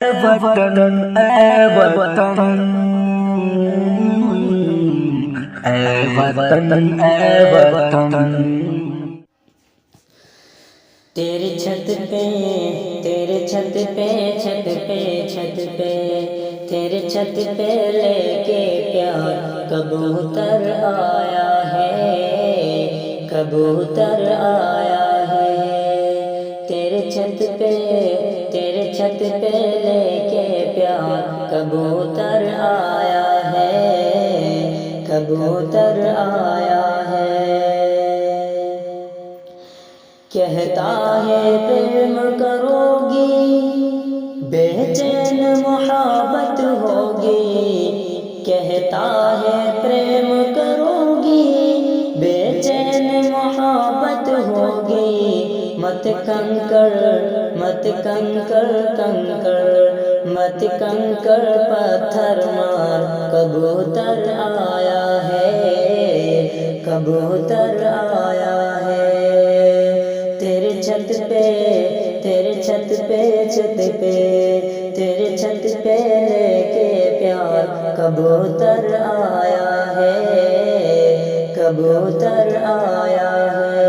وطن اے وطن اے وطن اے وطن تیرے چھت پہ تیرے چھت پہ چھت پہ چھت پہ تیرے چھت پہ لے کے پیار کبوتر آیا ہے کبوتر آیا ہے تیرے چھت پہ تیرے چھت پہ لے کے پیار کبوتر آیا ہے کبوتر آیا ہے کہتا ہے پریم کرو گی بے چین محبت ہوگی کہتا ہے پریم کرو گی بے چین محبت ہوگی مت کنکر مت کنکر کنکر مت کنکر پتھر مار کبوتر آیا ہے کبوتر آیا ہے تیرے چھت پہ تیرے چھت پہ چھت پہ تیرے چھت پہ لے کے پیار کبوتر آیا ہے کبوتر آیا ہے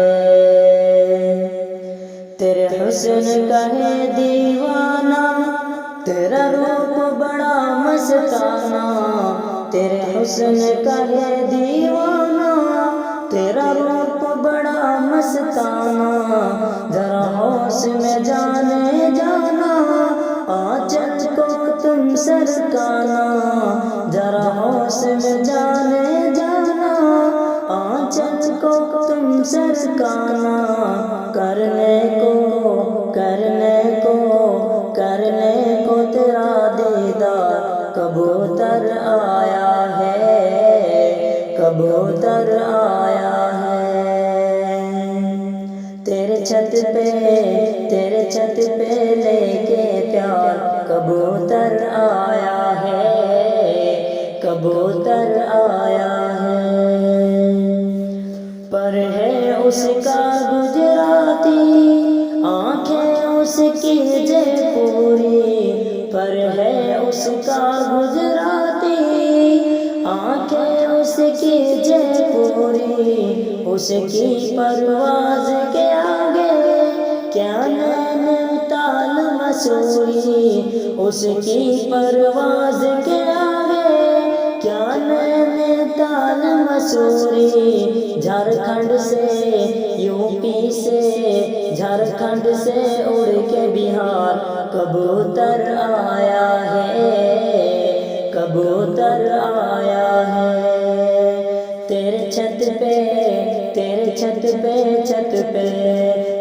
تیرے حسن کا ہے دیوانہ تیرا روپ بڑا مستانہ تیرے حسن کا ہے دیوانہ تیرا روپ بڑا مستانہ ذرا ہوش میں جانے جانا آنچل کو تم سرکانا ذرا ہوش میں جانے جانا آنچل کو تم سرکانا کرنے کو کرنے کو کرنے کو تیرا دیدار کبوتر آیا ہے کبوتر آیا ہے تیرے چھت پہ تیرے چھت پہ لے کے پیار کبوتر آیا ہے کبوتر آیا ہے پر ہے اس کا گجراتی آنکھیں اس کی جے پوری پر ہے اس کا گجراتی آنکھیں اس کی جے پوری اس کی پرواز کے آگے کیا نین تال مسوری اس کی پرواز کے آگے کیا نین تال مسوری جھارکھنڈ سے یو پی سے جھارکھنڈ سے اڑ کے بہار کبوتر آیا ہے کبوتر آیا ہے تیرے چھت پہ تیرے چھت پہ چھت پہ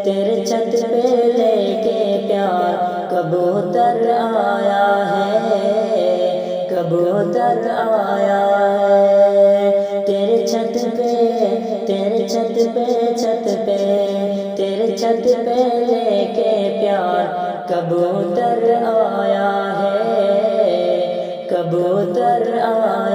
تیرے چھت پہ لے کے پیار کبوتر آیا ہے کبوتر آیا ہے تیرے چھت پہ تیرے چھت پہ چھت پہ تیرے چھت پہ لے کے پیار کبوتر آیا ہے کبوتر آیا